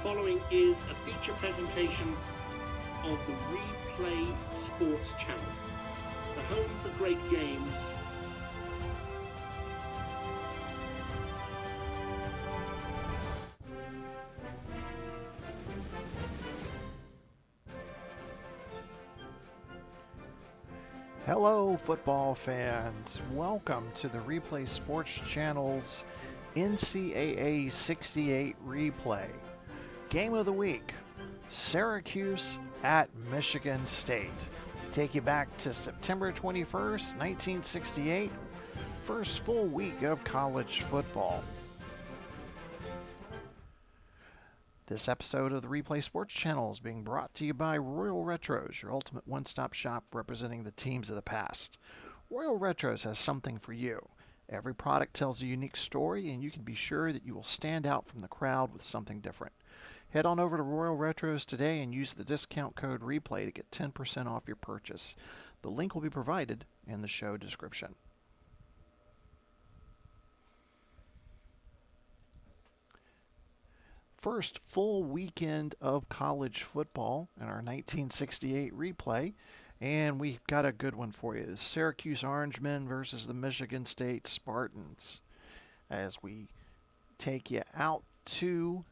following is a feature presentation of the Replay Sports Channel, the home for great games. Hello, football fans. Welcome to the Replay Sports Channel's NCAA 68 replay. Game of the week, Syracuse at Michigan State. Take you back to September 21st, 1968, first full week of college football. This episode of the Replay Sports Channel is being brought to you by Royal Retros, your ultimate one-stop shop representing the teams of the past. Royal Retros has something for you. Every product tells a unique story, and you can be sure that you will stand out from the crowd with something different. Head on over to Royal Retros today and use the discount code REPLAY to get 10% off your purchase. The link will be provided in the show description. First full weekend of college football in our 1968 replay, and we've got a good one for you. Syracuse Orangemen versus the Michigan State Spartans. As we take you out to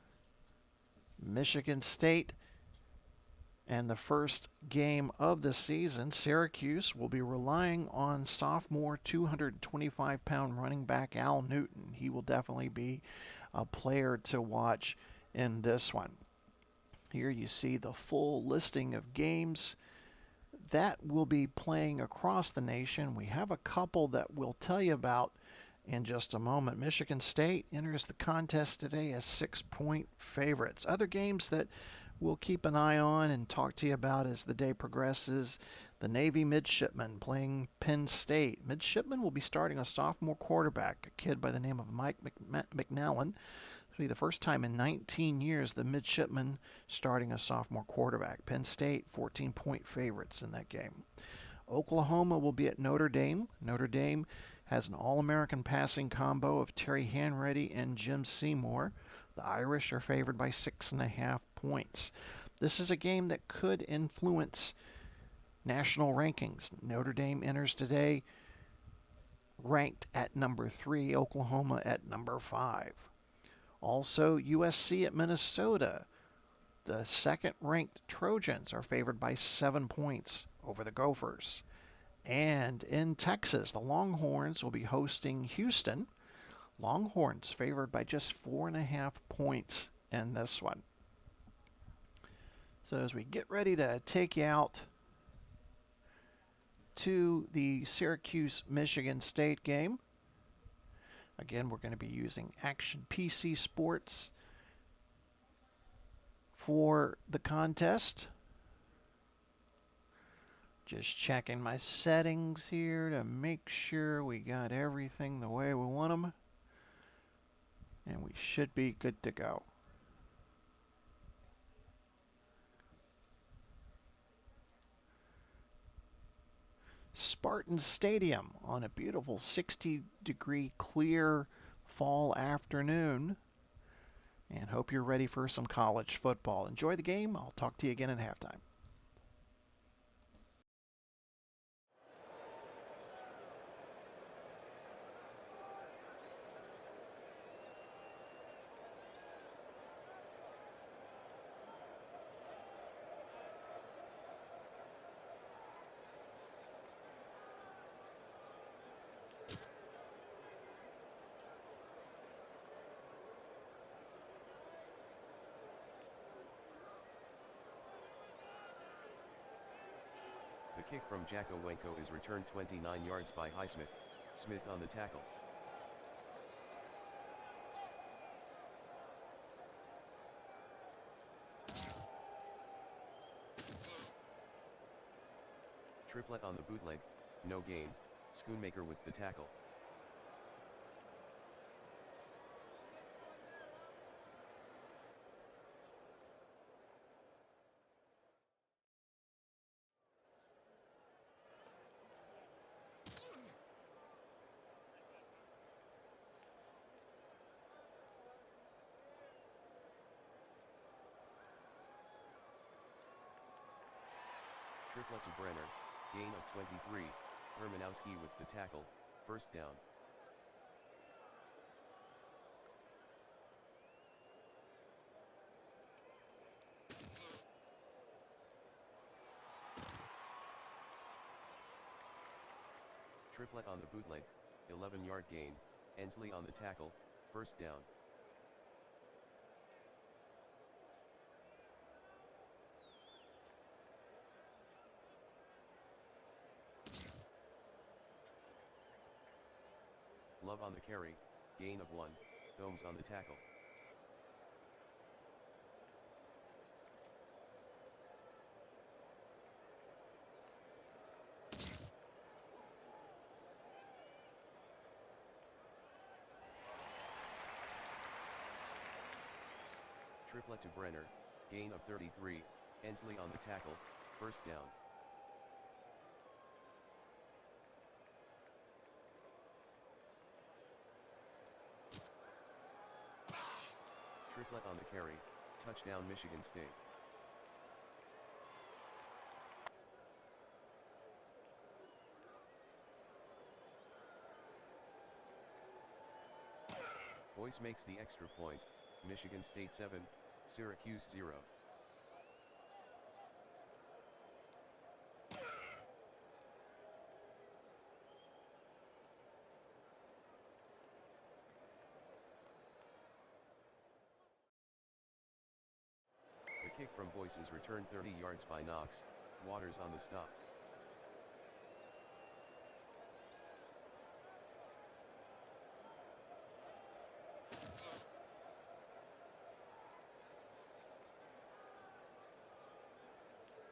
Michigan State and the first game of the season, Syracuse will be relying on sophomore 225-pound running back Al Newton. He will definitely be a player to watch in this one. Here you see the full listing of games that will be playing across the nation. We have a couple that we'll tell you about in just a moment. Michigan State enters the contest today as 6-point favorites. Other games that we'll keep an eye on and talk to you about as the day progresses: the Navy Midshipmen playing Penn State. Midshipmen will be starting a sophomore quarterback, a kid by the name of Mike McNallen. It'll be the first time in 19 years the Midshipmen starting a sophomore quarterback. Penn State, 14-point favorites in that game. Oklahoma will be at Notre Dame. Notre Dame has an All-American passing combo of Terry Hanratty and Jim Seymour. The Irish are favored by 6.5 points. This is a game that could influence national rankings. Notre Dame enters today ranked at number 3, Oklahoma at number 5. Also, USC at Minnesota. The second-ranked Trojans are favored by 7 points over the Gophers. And in Texas, the Longhorns will be hosting Houston. Longhorns favored by just 4.5 points in this one. So as we get ready to take you out to the Syracuse-Michigan State game, again, we're going to be using Action PC Sports for the contest. Just checking my settings here to make sure we got everything the way we want them. And we should be good to go. Spartan Stadium on a beautiful 60-degree clear fall afternoon. And hope you're ready for some college football. Enjoy the game. I'll talk to you again at halftime. The kick from Jack Owenko is returned 29 yards by Highsmith. Smith on the tackle. Triplet on the bootleg, no gain. Schoonmaker with the tackle. Triplet to Brenner, gain of 23, Hermanowski with the tackle, first down. Triplet on the bootleg, 11-yard gain, Ensley on the tackle, first down. Love on the carry, gain of 1, Thomes on the tackle. Triplet to Brenner, gain of 33, Ensley on the tackle, first down. Triplet on the carry, touchdown Michigan State. Boyce makes the extra point, Michigan State 7, Syracuse 0. The kick from Boyce is returned 30 yards by Knox, Waters on the stop.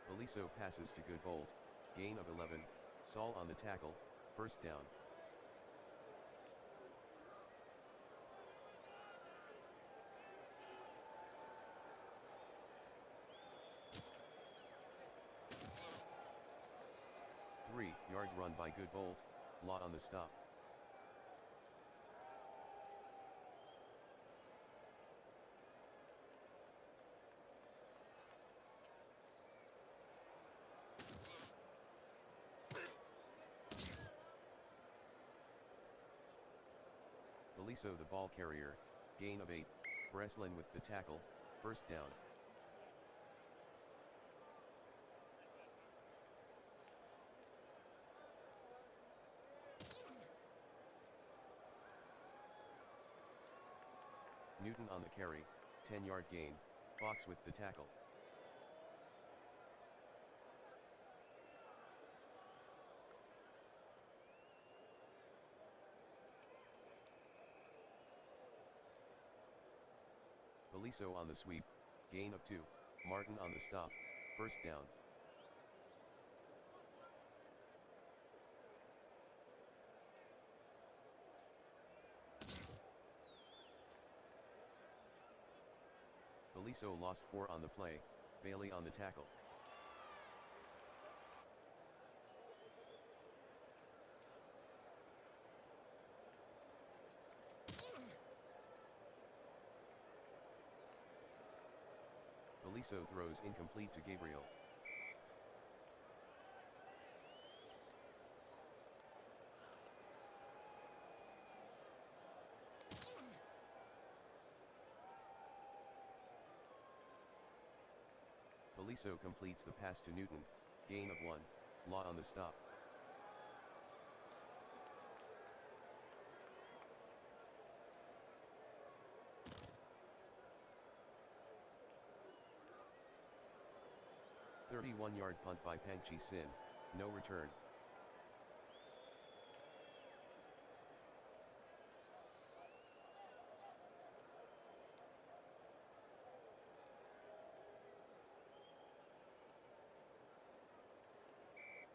Beliso passes to Goodbolt, gain of 11, Saul on the tackle, first down. Three-yard run by Goodbolt, Law on the stop. Beliso the ball carrier, gain of 8, Breslin with the tackle, first down. Newton on the carry, 10-yard gain, Fox with the tackle. Beliso on the sweep, gain of 2, Martin on the stop, first down. Beliso lost 4 on the play, Bailey on the tackle. Beliso throws incomplete to Gabriel. Beliso completes the pass to Newton, gain of 1, Law on the stop. "31-yard punt by Pangchi Sin, no return."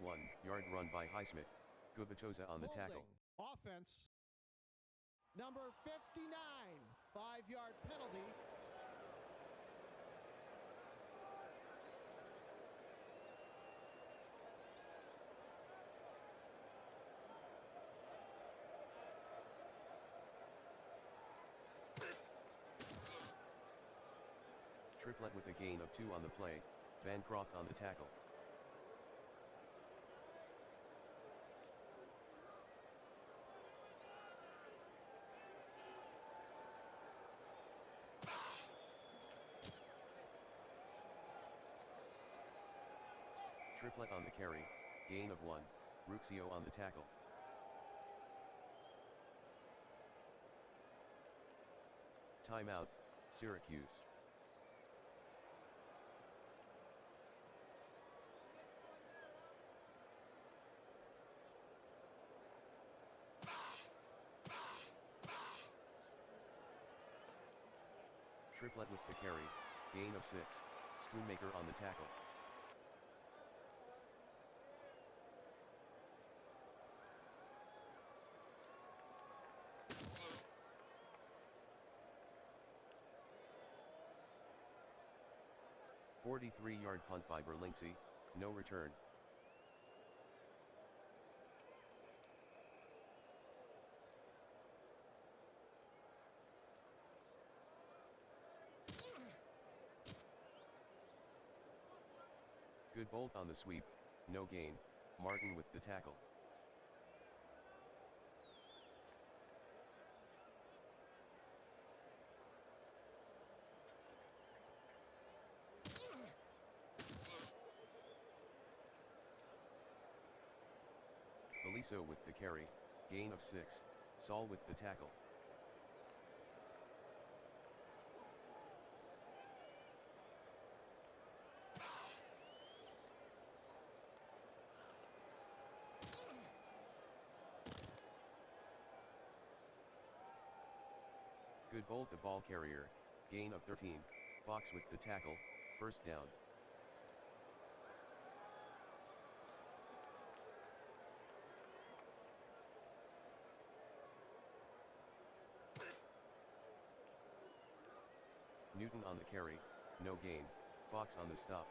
"1-yard run by Highsmith, Gubatoza on the tackle. Offense. Number 59, 5-yard penalty. Triplet with a gain of 2 on the play, Bancroft on the tackle. Triplet on the carry, gain of 1, Ruxio on the tackle. Timeout, Syracuse. Triplet with the carry, gain of 6, Schoonmaker on the tackle. "43-yard punt by Berlinksy, no return. Good bolt on the sweep, no gain, Martin with the tackle. Beliso with the carry, gain of 6, Saul with the tackle. Good bolt the ball carrier, gain of 13, Fox with the tackle, first down. Newton on the carry, no gain, Fox on the stop.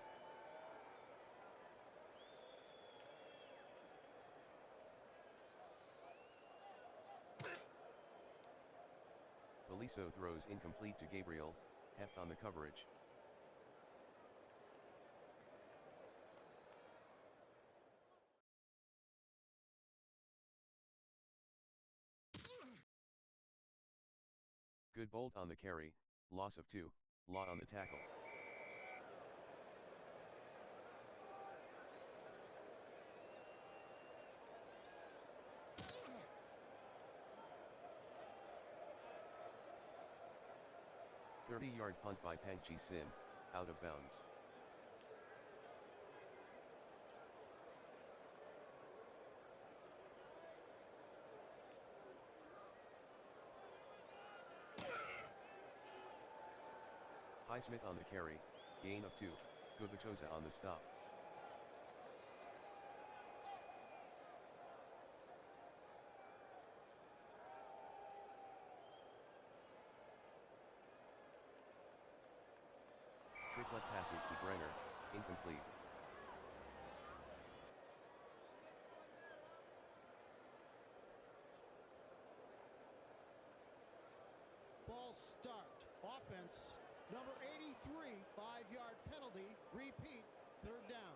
Beliso throws incomplete to Gabriel, Heft on the coverage. Good bolt on the carry, loss of 2, Law on the tackle. "30-yard punt by Pangchi Sin, out of bounds. Highsmith on the carry, gain of 2, Gubachosa on the stop. Triplet passes to Brenner, incomplete. False start. Offense. Number 83, 5-yard penalty. Repeat, third down.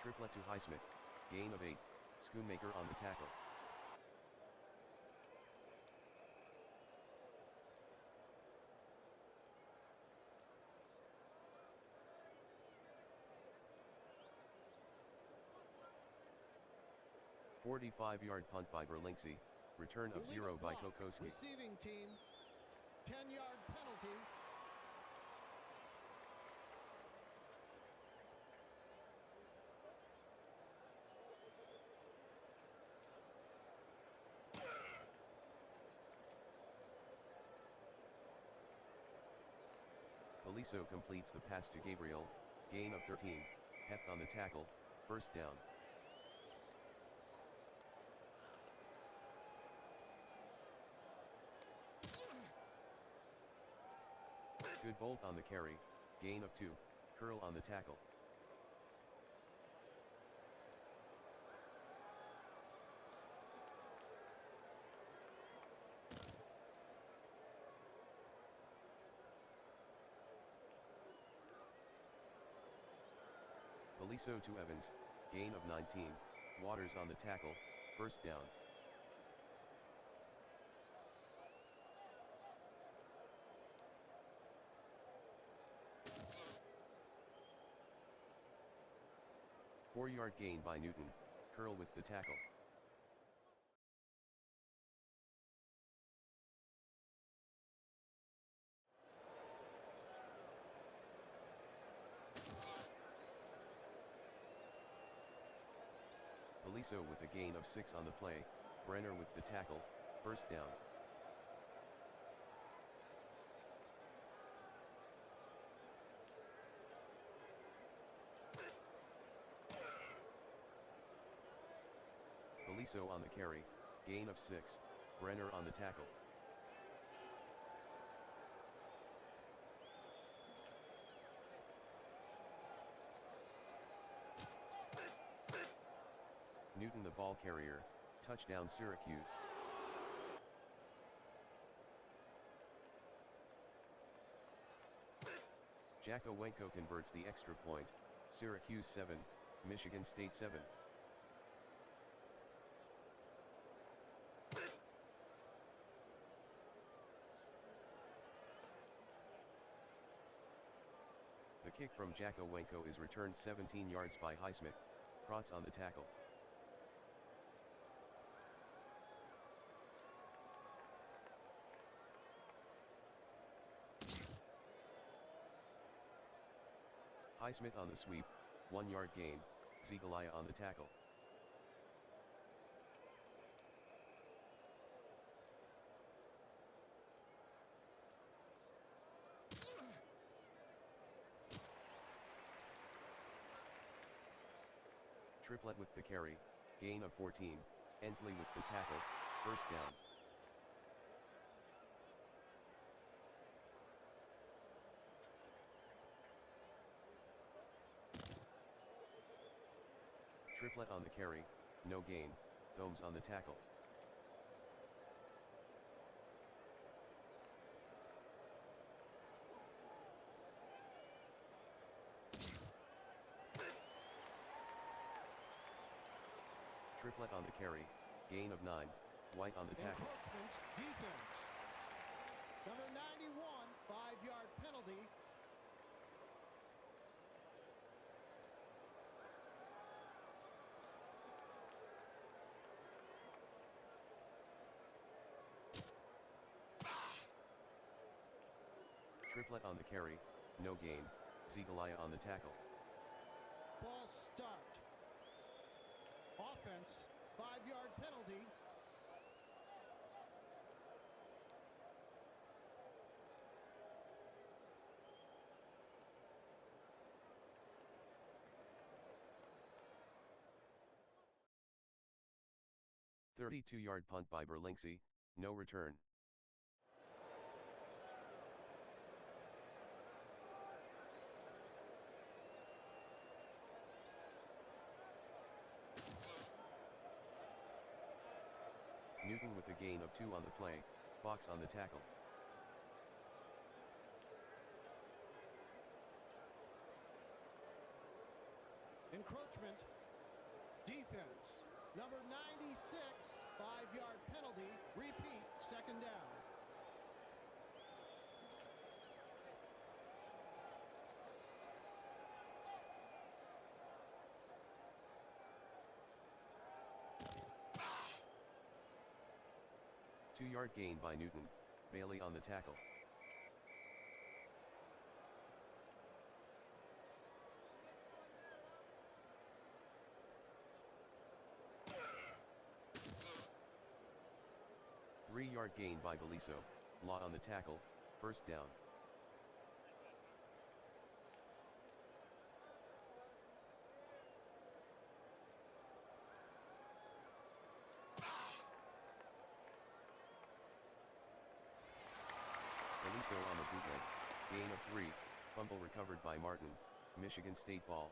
Triplet to Highsmith, gain of 8, Schoonmaker on the tackle. "45-yard punt by Berlinksy, return of 0 by Kokoski. Receiving team, 10-yard penalty. Beliso completes the pass to Gabriel, gain of 13, Heft on the tackle, first down. Good bolt on the carry, gain of 2, Curl on the tackle. Beliso to Evans, gain of 19, Waters on the tackle, first down. Four-yard gain by Newton, Curl with the tackle. Beliso with a gain of 6 on the play, Brenner with the tackle, first down. Beliso on the carry, gain of 6, Brenner on the tackle. Newton the ball carrier, touchdown Syracuse. Jakowenko converts the extra point, Syracuse 7, Michigan State 7. The kick from Jakowenko is returned 17 yards by Highsmith, Krotz on the tackle. Highsmith on the sweep, 1-yard gain, Ziegeleia on the tackle. Triplett with the carry, gain of 14, Ensley with the tackle, first down. Triplett on the carry, no gain, Thomes on the tackle. Triplett on the carry, gain of 9, White on the tackle. Encroachment defense. Number 91, 5-yard penalty. Triplett on the carry, no gain, Ziegeleia on the tackle. False start. Offense, 5-yard penalty. "32-yard punt by Berlinksy, no return. Newton with a gain of 2 on the play, Fox on the tackle. Encroachment defense. Number 96, 5-yard penalty. Repeat, second down. Two-yard gain by Newton, Bailey on the tackle. Three-yard gain by Beliso, Law on the tackle, first down. Beliso on the bootleg, gain of 3, fumble recovered by Martin, Michigan State ball.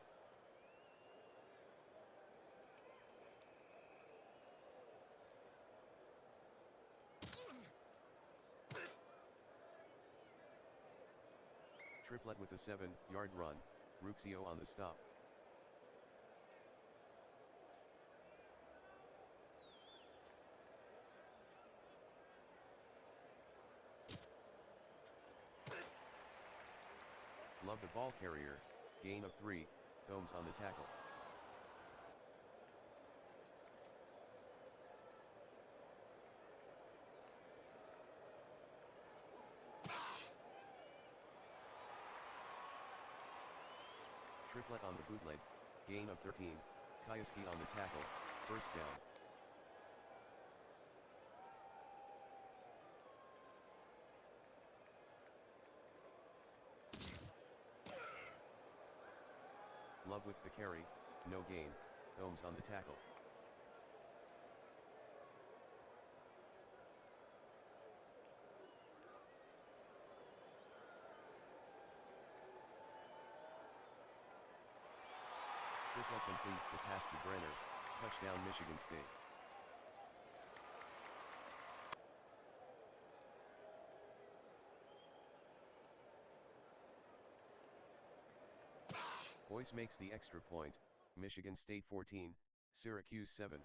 Triplett with a 7-yard run, Ruxio on the stop. the ball carrier, gain of 3, Combs on the tackle. Triplet on the bootleg, gain of 13, Kieski on the tackle, first down. Love with the carry, no gain, Combs on the tackle. Triplet completes the pass to Brenner, touchdown Michigan State. Boyce makes the extra point, Michigan State 14, Syracuse 7.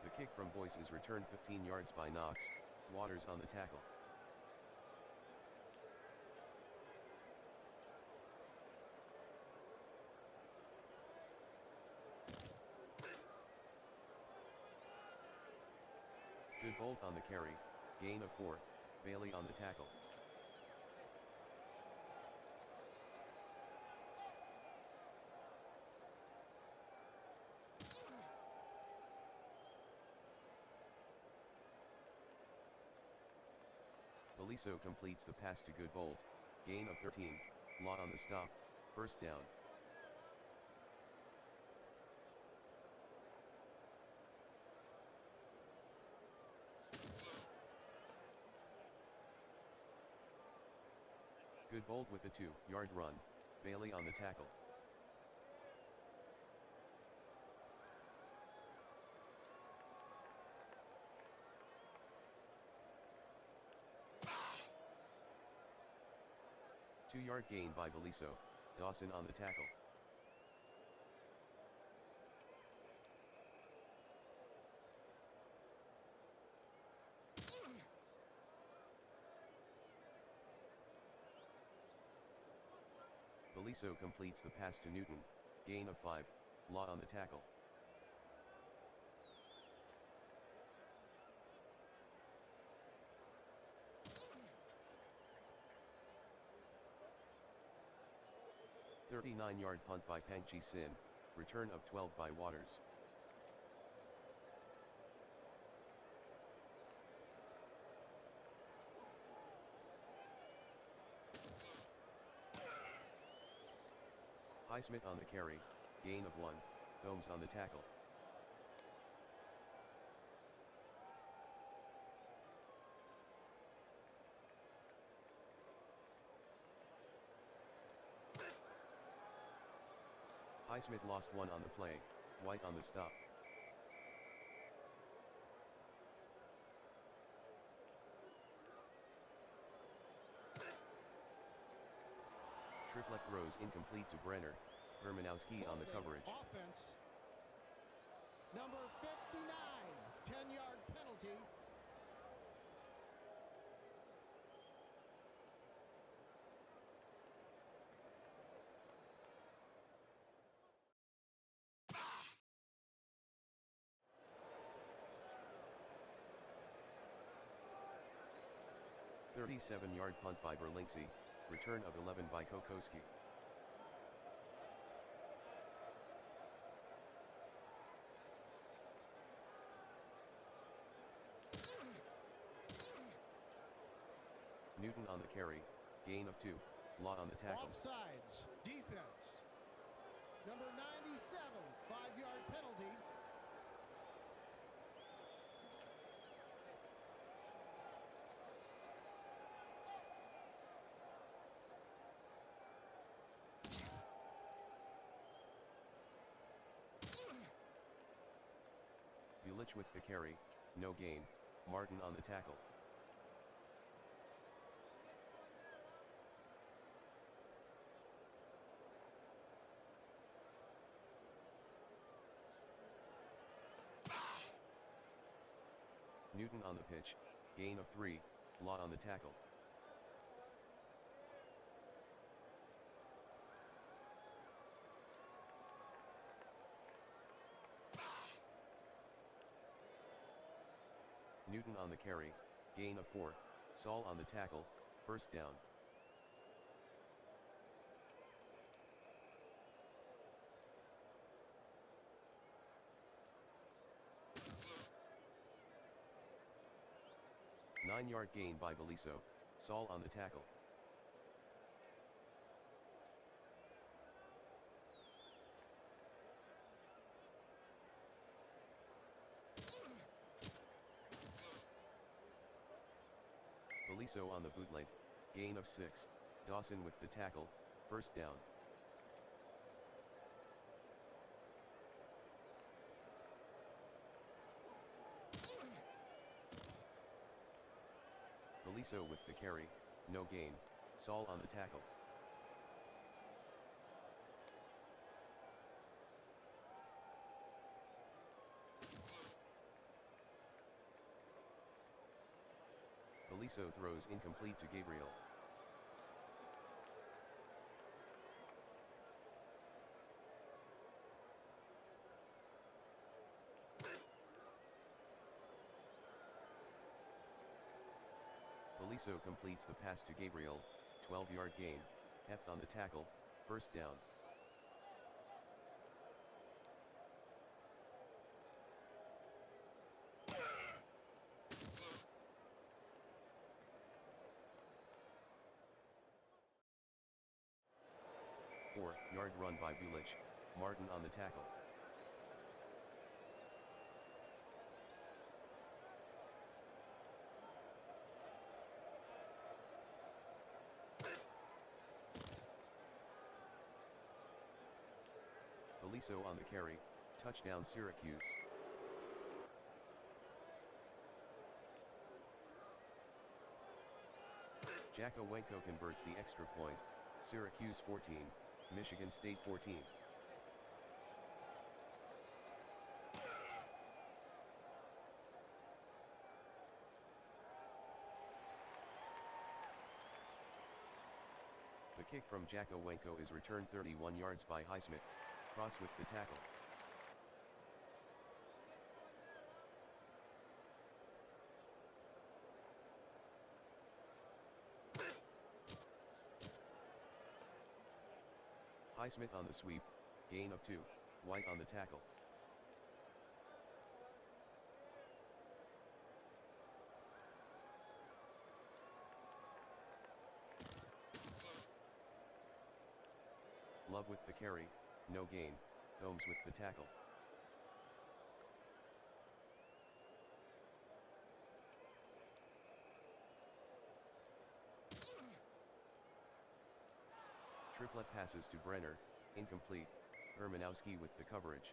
The kick from Boyce is returned 15 yards by Knox, Waters on the tackle. Goodbolt on the carry, gain of 4, Bailey on the tackle. Beliso completes the pass to Goodbolt, gain of 13, Law on the stop, first down. Goodbolt with a 2-yard run, Bailey on the tackle. Two-yard gain by Beliso, Dawson on the tackle. Beliso completes the pass to Newton, gain of 5, Law on the tackle. A 39-yard punt by Pangchi Sin, return of 12 by Waters. Highsmith on the carry, gain of 1, Combs on the tackle. Highsmith lost 1 on the play, White on the stop. Triplet throws incomplete to Brenner, Hermanowski on the coverage. Offense. Number 59, 10-yard penalty. A 37-yard punt by Berlinksy, return of 11 by Kokoski. Newton on the carry, gain of 2, Law on the tackle. Offsides, defense. Number 97, 5-yard penalty. Bulich with the carry, no gain, Martin on the tackle. Newton on the pitch, gain of 3, Law on the tackle. Newton on the carry, gain of 4, Saul on the tackle, first down. Nine-yard gain by Beliso, Saul on the tackle. Beliso on the bootleg, gain of 6, Dawson with the tackle, first down. Beliso with the carry, no gain, Saul on the tackle. Beliso throws incomplete to Gabriel. Beliso completes the pass to Gabriel, 12-yard gain, Heft on the tackle, first down. Four-yard run by Bulich, Martin on the tackle. Beliso on the carry, touchdown Syracuse. Jack Owenko converts the extra point, Syracuse 14, Michigan State 14. The kick from Jack Owenko is returned 31 yards by Highsmith, Krotz with the tackle. Highsmith on the sweep, gain of 2, White on the tackle. Love with the carry, no gain, Thomes with the tackle. Triplet passes to Brenner, incomplete, Hermanowski with the coverage.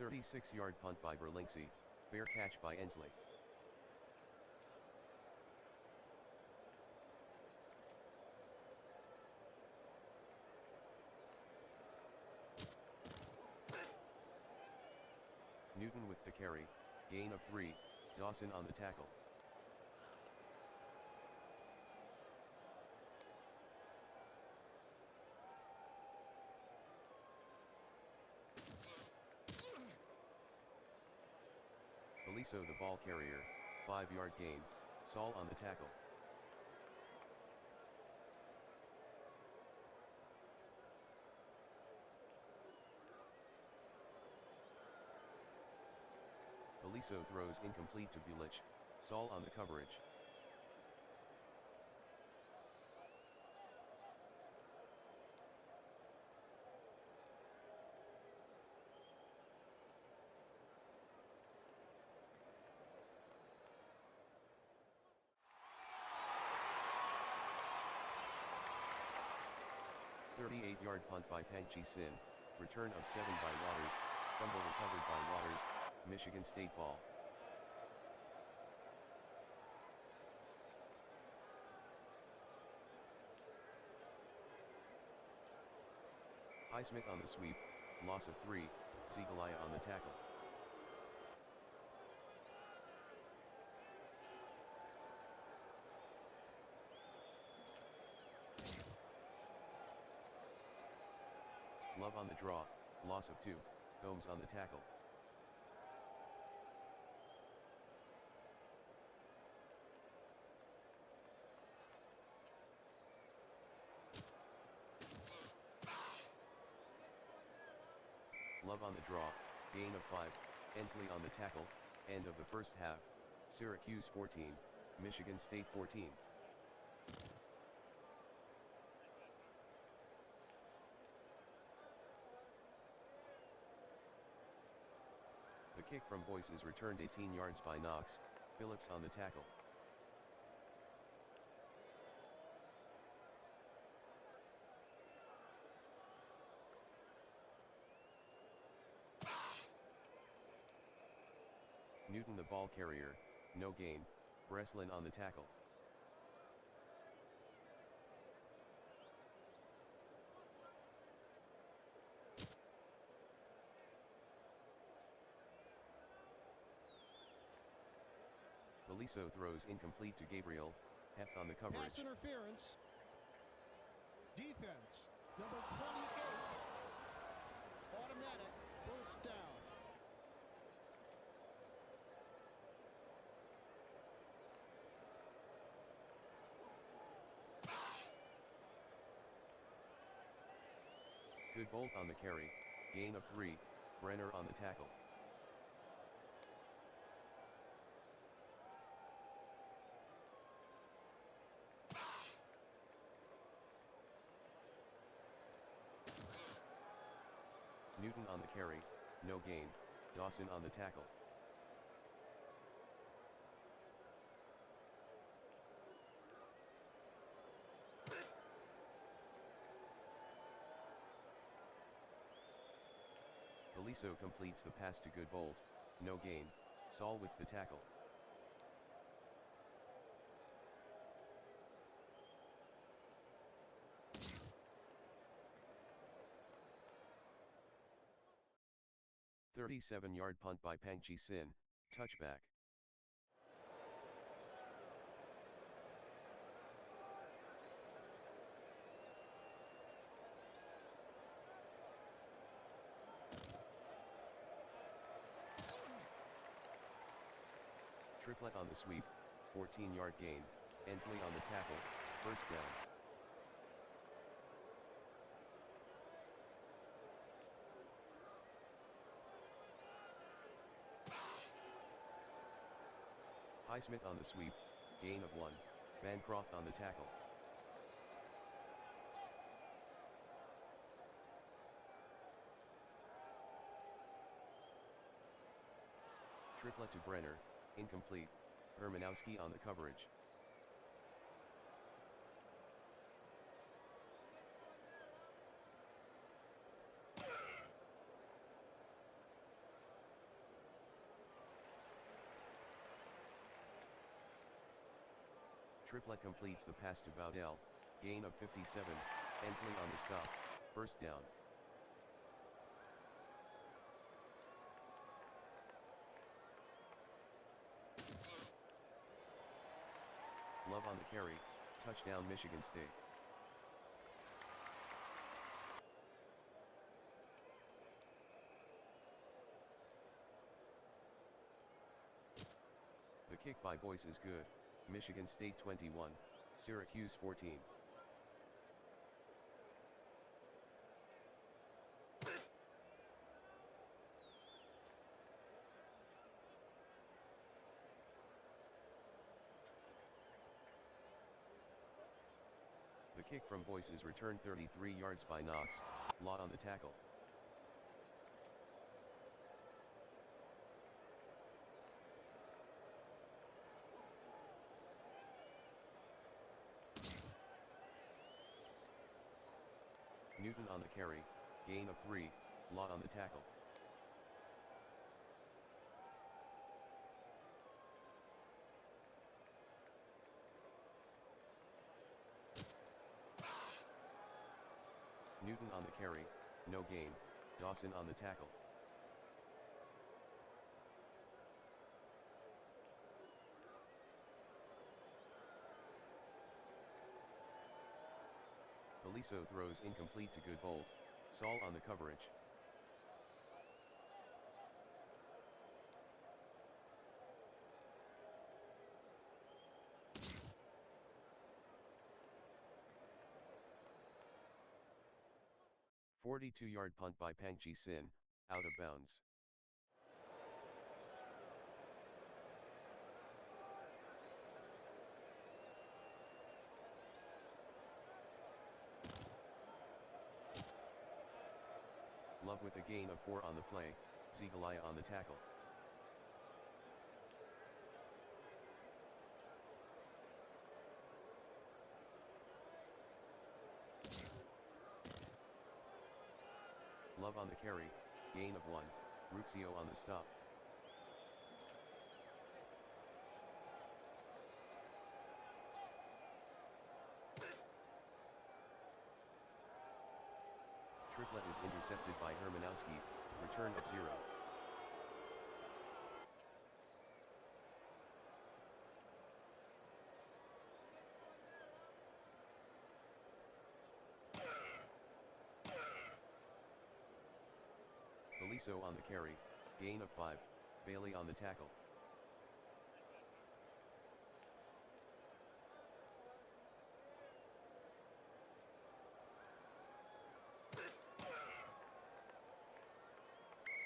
"36-yard punt by Berlinksy, fair catch by Ensley. Newton with the carry, gain of 3, Dawson on the tackle. Beliso the ball carrier, 5-yard gain, Saul on the tackle. Beliso throws incomplete to Bulich, Saul on the coverage. "38-yard punt by Peng Chi-sin, return of 7 by Waters, fumble recovered by Waters, Michigan State ball. Highsmith on the sweep, loss of 3, Sigalaya on the tackle. Love on the draw, loss of 2, Gomes on the tackle. Love on the draw, gain of 5, Ensley on the tackle, end of the first half, Syracuse 14, Michigan State 14. The kick from Boyce is returned 18 yards by Knox, Phillips on the tackle. Newton the ball carrier, no gain, Breslin on the tackle. Beliso throws incomplete to Gabriel, Heft on the coverage. Pass interference. Defense, number 28. Automatic first down. Good Bolt on the carry, gain of 3, Brenner on the tackle. Newton on the carry, no gain, Dawson on the tackle. Beliso completes the pass to Good Bolt, no gain, Saul with the tackle. "37-yard punt by Pangchi Sin, touchback." Triplet on the sweep, 14-yard gain, Ensley on the tackle, first down. Highsmith on the sweep, gain of 1, Bancroft on the tackle. Triplet to Brenner, incomplete, Hermanowski on the coverage. Triplet completes the pass to Bowdell, gain of 57, Ensley on the stop, first down. Love on the carry, touchdown Michigan State. The kick by Boyce is good, Michigan State 21, Syracuse 14. The kick from Boyce is returned 33 yards by Knox, Law on the tackle. Newton on the carry, gain of 3, Law on the tackle. Newton on the carry, no gain, Dawson on the tackle. Beliso throws incomplete to Goodbolt, Saul on the coverage. "42-yard punt by Pangchi Sin, out of bounds. Love with a gain of 4 on the play, Ziegeleia on the tackle. Love on the carry, gain of 1, Ruxio on the stop. Triplet is intercepted by Hermanowski, return of 0. Beliso on the carry, gain of 5, Bailey on the tackle.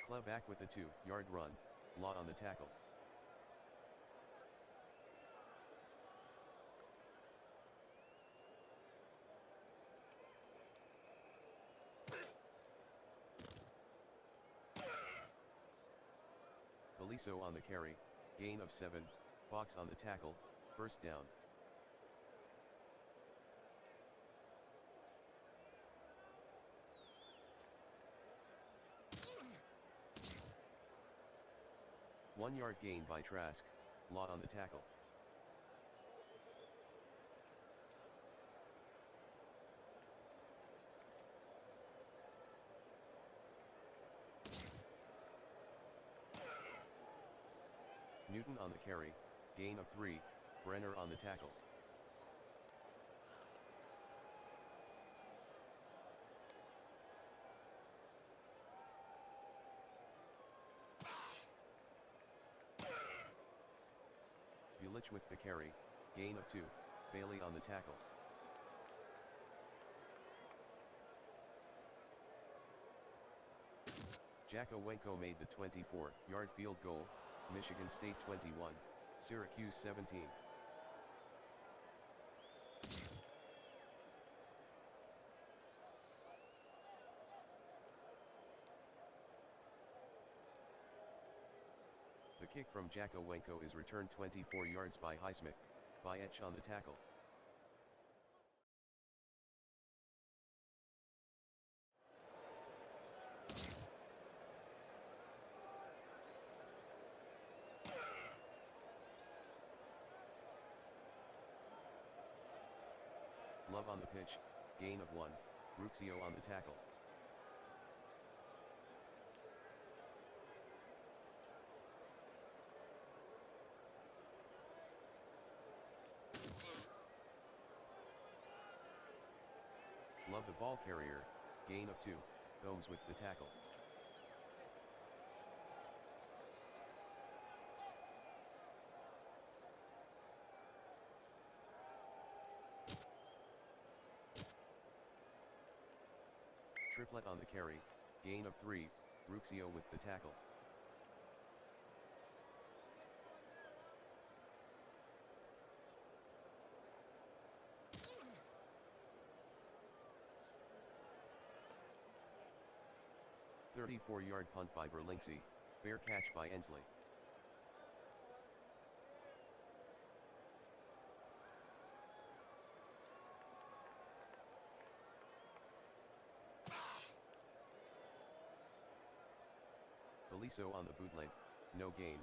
Club back with a 2-yard run, Law on the tackle. Beliso on the carry, gain of 7, Fox on the tackle, first down. One-yard gain by Trask, Law on the tackle. Newton on the carry, gain of 3, Brenner on the tackle. Bulich with the carry, gain of 2, Bailey on the tackle. Jack Owenko made the 24-yard field goal, Michigan State 21, Syracuse 17. The kick from Jack Owenko is returned 24 yards by Highsmith, by Etch on the tackle. Love on the pitch, gain of 1, Ruxio on the tackle. Love the ball carrier, gain of 2, Thomes with the tackle. Triplet on the carry, gain of 3, Ruxio with the tackle. "34-yard punt by Berlingsi, fair catch by Ensley. Beliso on the bootleg, no gain,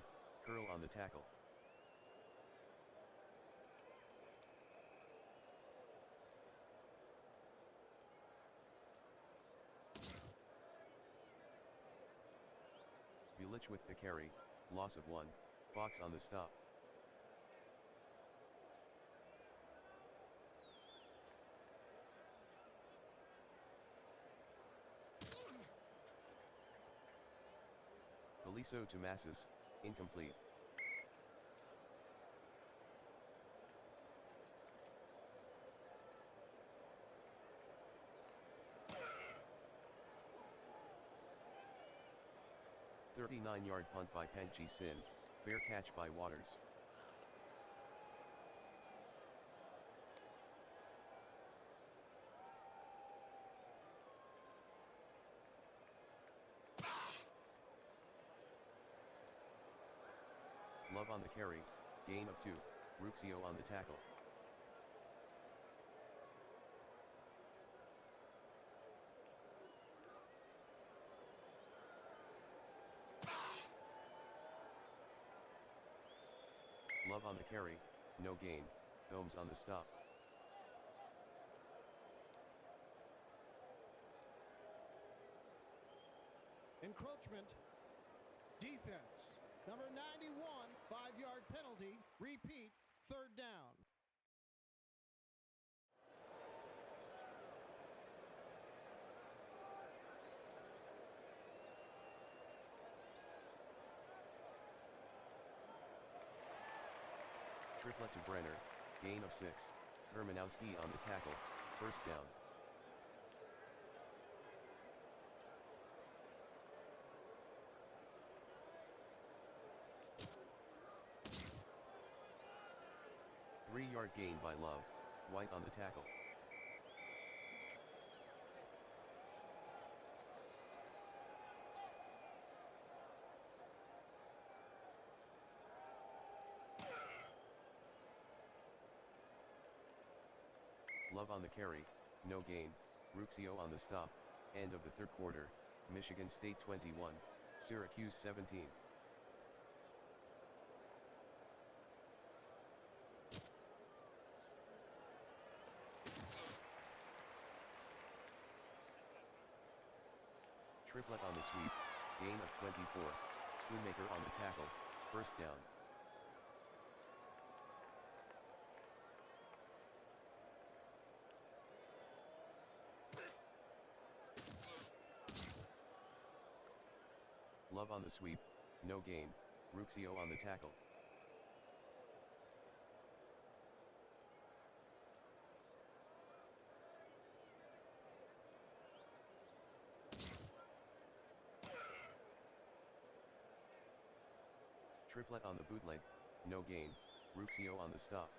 Curl on the tackle. Bulich with the carry, loss of 1, Fox on the stop. Beliso to Masses, incomplete. "39-yard punt by Penchi Sin, fair catch by Waters. Love on the carry, gain of 2, Ruxio on the tackle. Love on the carry, no gain, Thomes on the stop. Encroachment. Defense. Number 91, 5-yard penalty. Repeat, 3rd down. Triplet to Brenner, gain of 6, Hermanowski on the tackle, 1st down. Three-yard gain by Love, White on the tackle. Love on the carry, no gain, Ruxio on the stop, end of the 3rd quarter, Michigan State 21, Syracuse 17. Triplet on the sweep, gain of 24, Schoonmaker on the tackle, 1st down. Love on the sweep, no gain, Ruxio on the tackle. Triplet on the bootleg, no gain, Ruxio on the stop.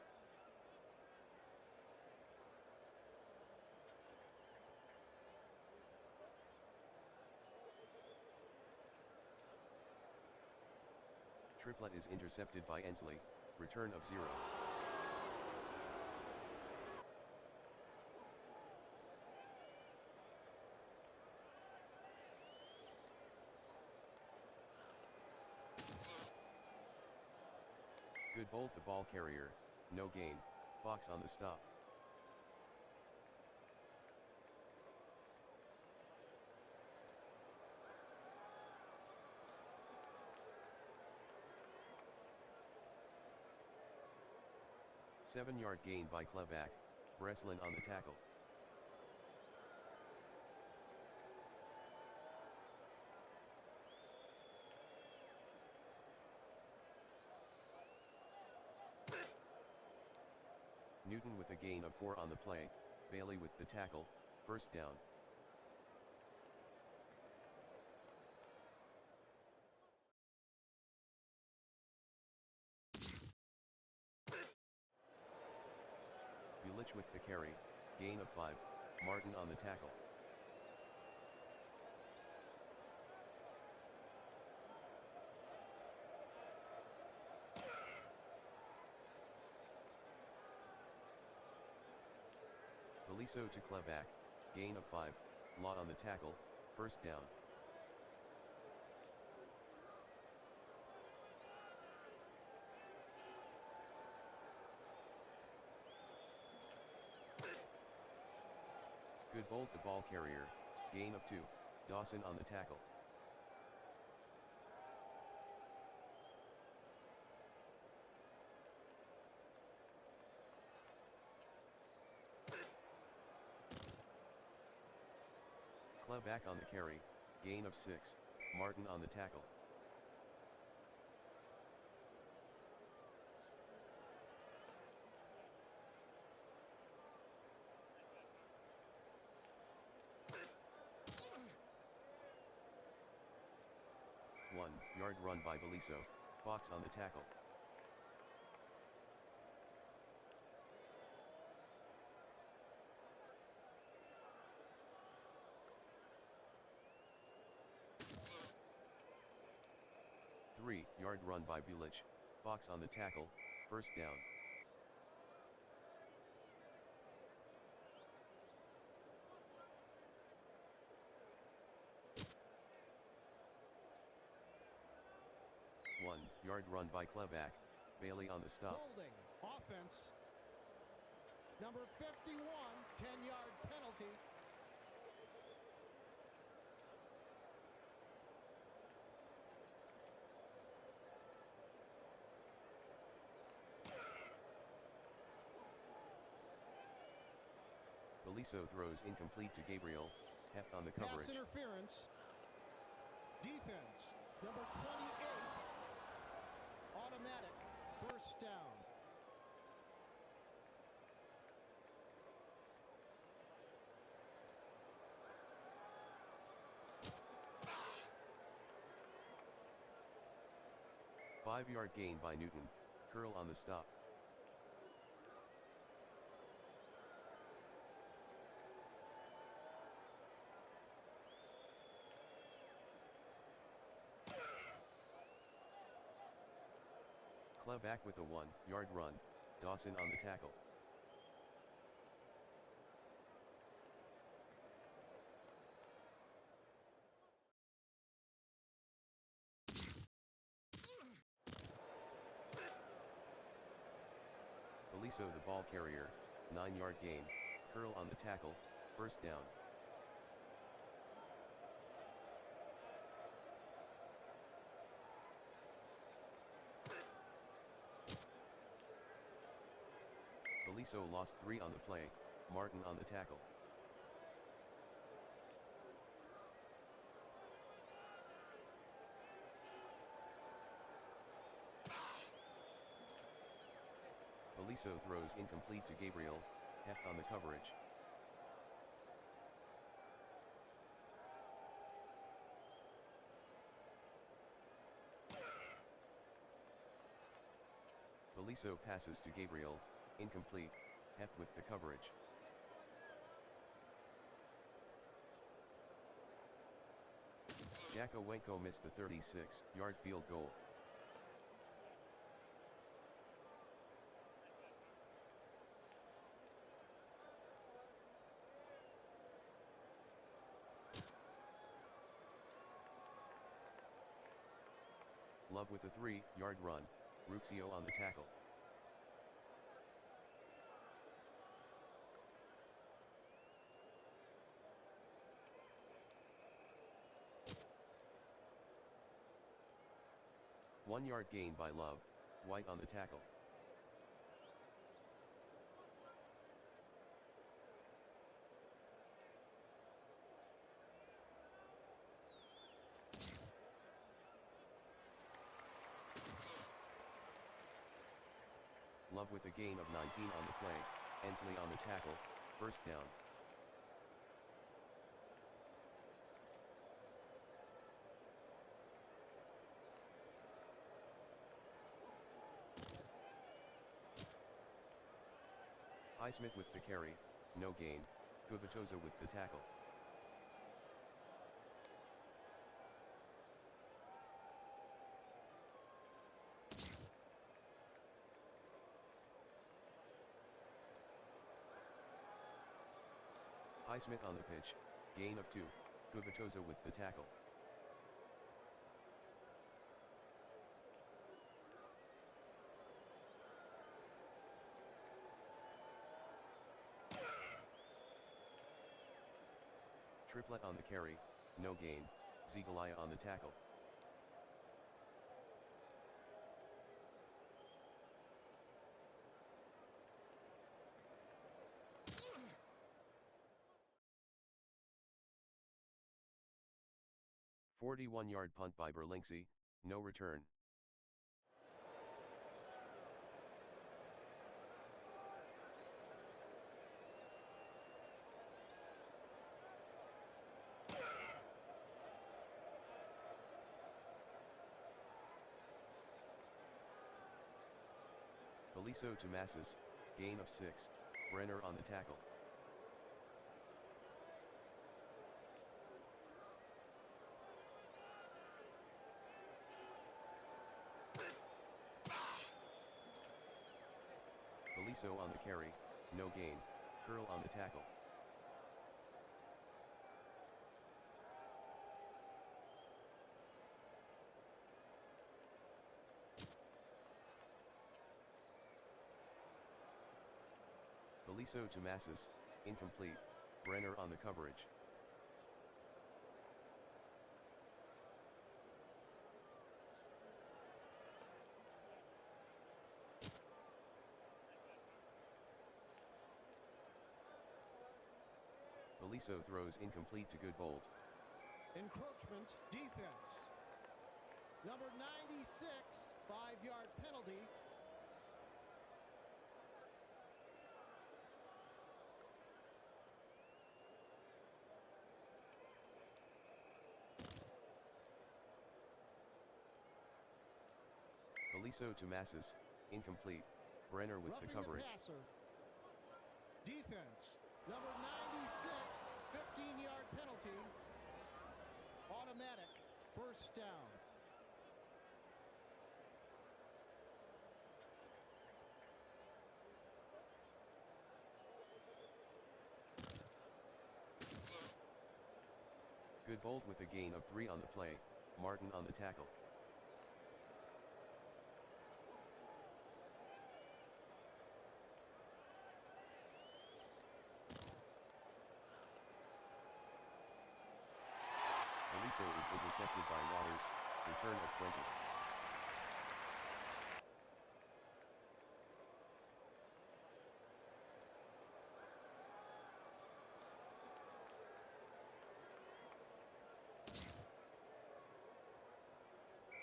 Triplet is intercepted by Ensley, return of 0. Good bolt the ball carrier, no gain, Fox on the stop. Seven-yard gain by Kleback, Breslin on the tackle. Newton with a gain of 4 on the play, Bailey with the tackle, 1st down. Bulich with the carry, gain of 5, Martin on the tackle. Beliso to Kleback, gain of 5, Law on the tackle, 1st down. Good bolt the ball carrier, gain of 2, Dawson on the tackle. Kleback on the carry, gain of 6, Martin on the tackle. Yard run by Beliso, Fox on the tackle. Yard run by Bulich, Fox on the tackle, first down. Yard run by Kleback, Bailey on the stop. Holding offense. Number 51, 10-yard penalty. Beliso throws incomplete to Gabriel, Heft on the Pass coverage. interference. Defense, number 28. Automatic, first down. Five-yard gain by Newton, curl on the stop. Kleback with a 1-yard run, Dawson on the tackle. Beliso the ball carrier, 9-yard gain, curl on the tackle, first down. Beliso lost 3 on the play, Martin on the tackle. Beliso throws incomplete to Gabriel, Heft on the coverage. Beliso passes to Gabriel, incomplete, Heft with the coverage. Jakowenko missed the 36-yard field goal. Love with a 3-yard run, Ruxio on the tackle. One-yard gain by Love, White on the tackle. Love with a gain of 19 on the play, Ensley on the tackle, first down. Highsmith with the carry, no gain, Gubatoza with the tackle. Highsmith on the pitch, gain of 2, Gubatoza with the tackle. Triplet on the carry, no gain, Zigalaya on the tackle. 41-yard punt by Berlinksy, no return. Beliso to Masses, gain of 6, Brenner on the tackle. Beliso on the carry, no gain, Curl on the tackle. Beliso to Masses, incomplete, Brenner on the coverage. Beliso throws incomplete to Goodbolt. Encroachment defense. Number 96, 5-yard penalty. Beliso to Masses, incomplete, Brenner with Roughing the coverage. The passer. Defense. Number 96, 15-yard penalty. Automatic first down. Goodbolt with a gain of 3 on the play, Martin on the tackle. Beliso is intercepted by Waters, return of 20.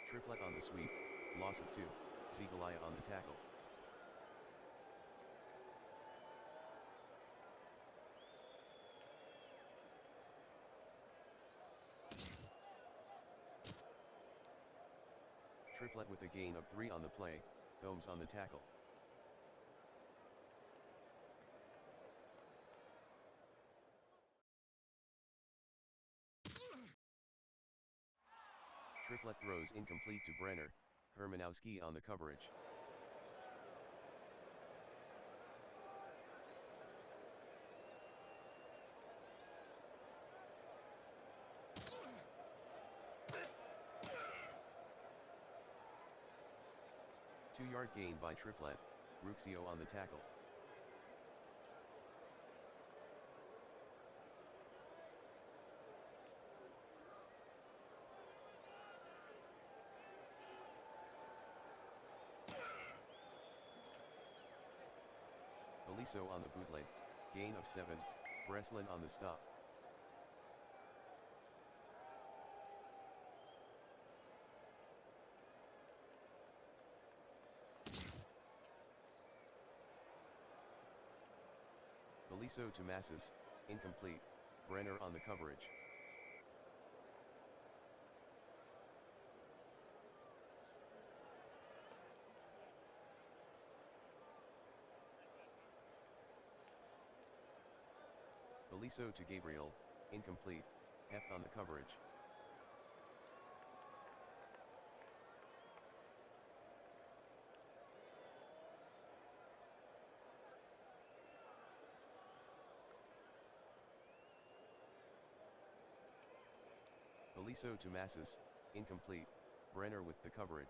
Triplet on the sweep, loss of 2, Ziegeleia on the tackle. Triplet with a gain of 3 on the play, Thomes on the tackle. Triplet throws incomplete to Brenner, Hermanowski on the coverage. Two-yard gain by Triplet, Ruxio on the tackle. Beliso on the bootleg, gain of 7, Breslin on the stop. Beliso to Masses, incomplete, Brenner on the coverage. Beliso to Gabriel, incomplete, Heft on the coverage. Beliso to Masses, incomplete, Brenner with the coverage.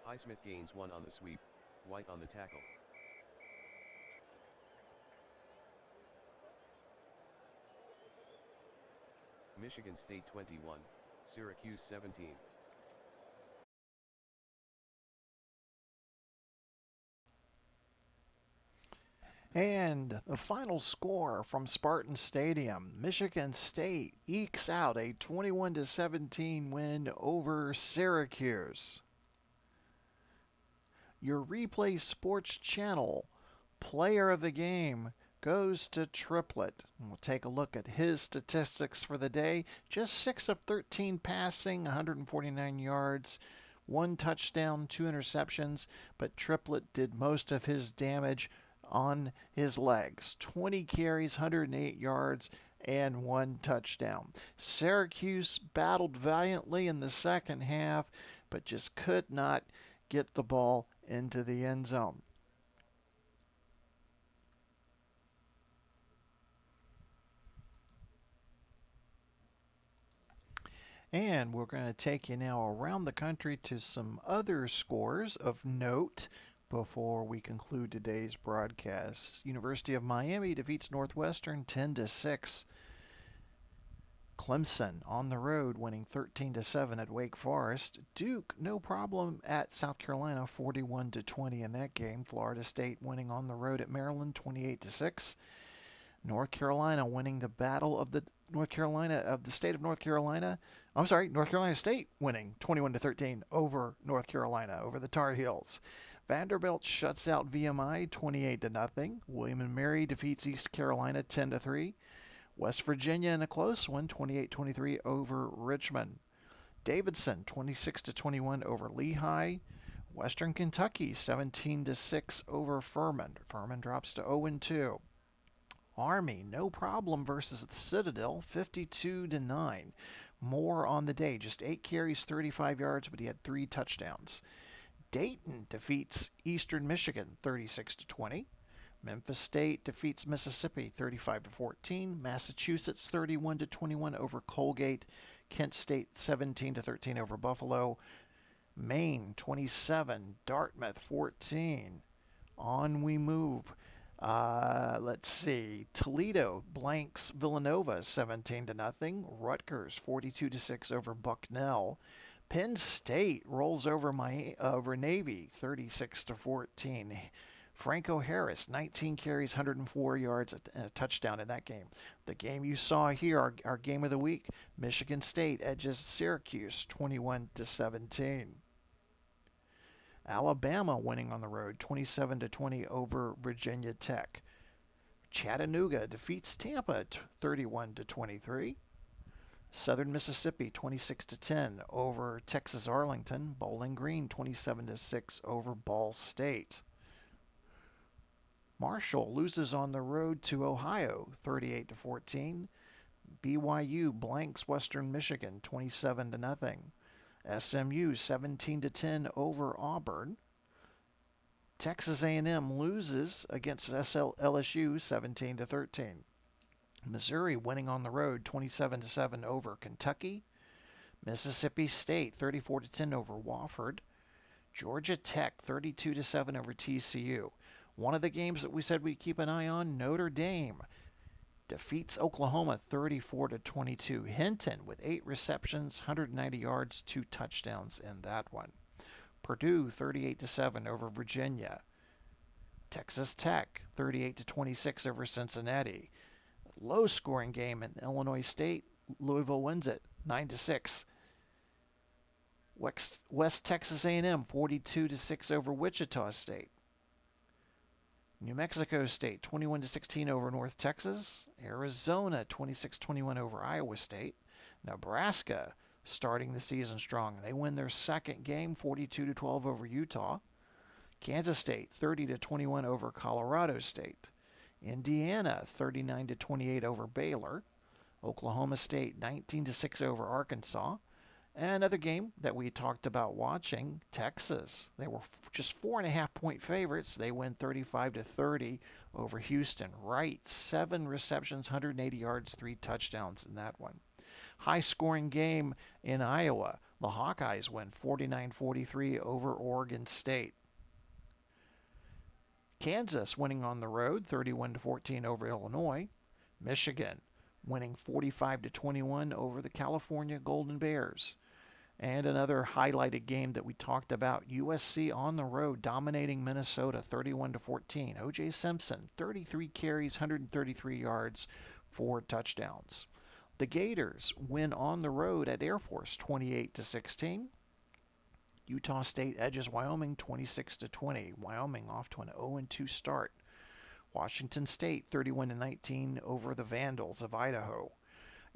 Highsmith gains 1 on the sweep, White on the tackle. Michigan State 21, Syracuse 17. And the final score from Spartan Stadium, Michigan State ekes out a 21-17 win over Syracuse. Your Replay Sports Channel player of the game goes to Triplet. And we'll take a look at his statistics for the day. Just 6 of 13 passing, 149 yards, 1 touchdown, 2 interceptions, but Triplet did most of his damage on his legs. 20 carries, 108 yards, and 1 touchdown. Syracuse battled valiantly in the second half, but just could not get the ball into the end zone. And we're going to take you now around the country to some other scores of note before we conclude today's broadcast. University of Miami defeats Northwestern 10-6. Clemson on the road winning 13-7 at Wake Forest. Duke no problem at South Carolina 41-20 in that game. Florida State winning on the road at Maryland 28-6. North Carolina winning the battle of the state of North Carolina. North Carolina State winning 21-13 over North Carolina, over the Tar Heels. Vanderbilt shuts out VMI 28-0. William & Mary defeats East Carolina 10-3. West Virginia in a close one, 28-23 over Richmond. Davidson 26-21 over Lehigh. Western Kentucky 17-6 over Furman. Furman drops to 0-2. Army no problem versus the Citadel 52-9. Moore on the day, just 8 carries, 35 yards, but he had 3 touchdowns. Dayton defeats Eastern Michigan 36-20. Memphis State defeats Mississippi 35-14. Massachusetts 31-21 over Colgate. Kent State 17-13 over Buffalo. Maine 27, Dartmouth 14. On we move. Let's see. Toledo blanks Villanova 17-0. Rutgers 42-6 over Bucknell. Penn State rolls over Navy 36-14. Franco Harris 19 carries, 104 yards, and a touchdown in that game. The game you saw here, our game of the week, Michigan State edges Syracuse 21-17. Alabama winning on the road 27-20 over Virginia Tech. Chattanooga defeats Tampa 31-23. Southern Mississippi 26-10 over Texas Arlington. Bowling Green 27-6 over Ball State. Marshall loses on the road to Ohio 38-14. BYU blanks Western Michigan 27-0. SMU 17-10 over Auburn. Texas A&M loses against LSU 17-13. Missouri winning on the road 27-7 over Kentucky. Mississippi State 34-10 over Wofford. Georgia Tech 32-7 over TCU. One of the games that we said we'd keep an eye on, Notre Dame defeats Oklahoma 34-22. Hinton with 8 receptions, 190 yards, 2 touchdowns in that one. Purdue 38-7 over Virginia. Texas Tech 38-26 over Cincinnati. Low scoring game in Illinois State. Louisville wins it 9-6. West Texas A&M 42-6 over Wichita State. New Mexico State 21-16 over North Texas. Arizona 26-21 over Iowa State. Nebraska starting the season strong. They win their second game 42-12 over Utah. Kansas State 30-21 over Colorado State. Indiana 39-28 over Baylor. Oklahoma State 19-6 over Arkansas. And another game that we talked about watching, Texas. They were just 4.5-point favorites. They win 35-30 over Houston. Wright, 7 receptions, 180 yards, 3 touchdowns in that one. High-scoring game in Iowa. The Hawkeyes win 49-43 over Oregon State. Kansas winning on the road 31-14 over Illinois. Michigan winning 45-21 over the California Golden Bears. And another highlighted game that we talked about, USC on the road dominating Minnesota 31-14. O.J. Simpson, 33 carries, 133 yards, 4 touchdowns. The Gators win on the road at Air Force 28-16. Utah State edges Wyoming 26-20. Wyoming off to an 0-2 start. Washington State 31-19 over the Vandals of Idaho.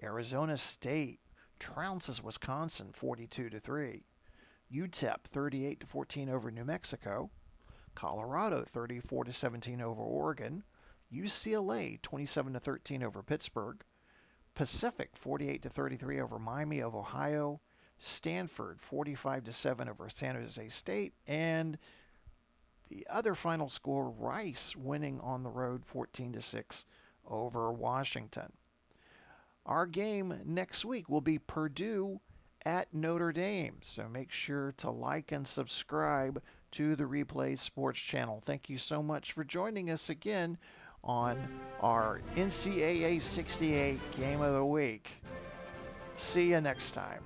Arizona State trounces Wisconsin 42-3. UTEP 38-14 over New Mexico. Colorado 34-17 over Oregon. UCLA 27-13 over Pittsburgh. Pacific 48-33 over Miami of Ohio. Stanford 45-7 over San Jose State, and the other final score, Rice winning on the road 14-6 over Washington. Our game next week will be Purdue at Notre Dame, so make sure to like and subscribe to the Replay Sports channel. Thank you so much for joining us again on our NCAA 68 Game of the Week. See you next time.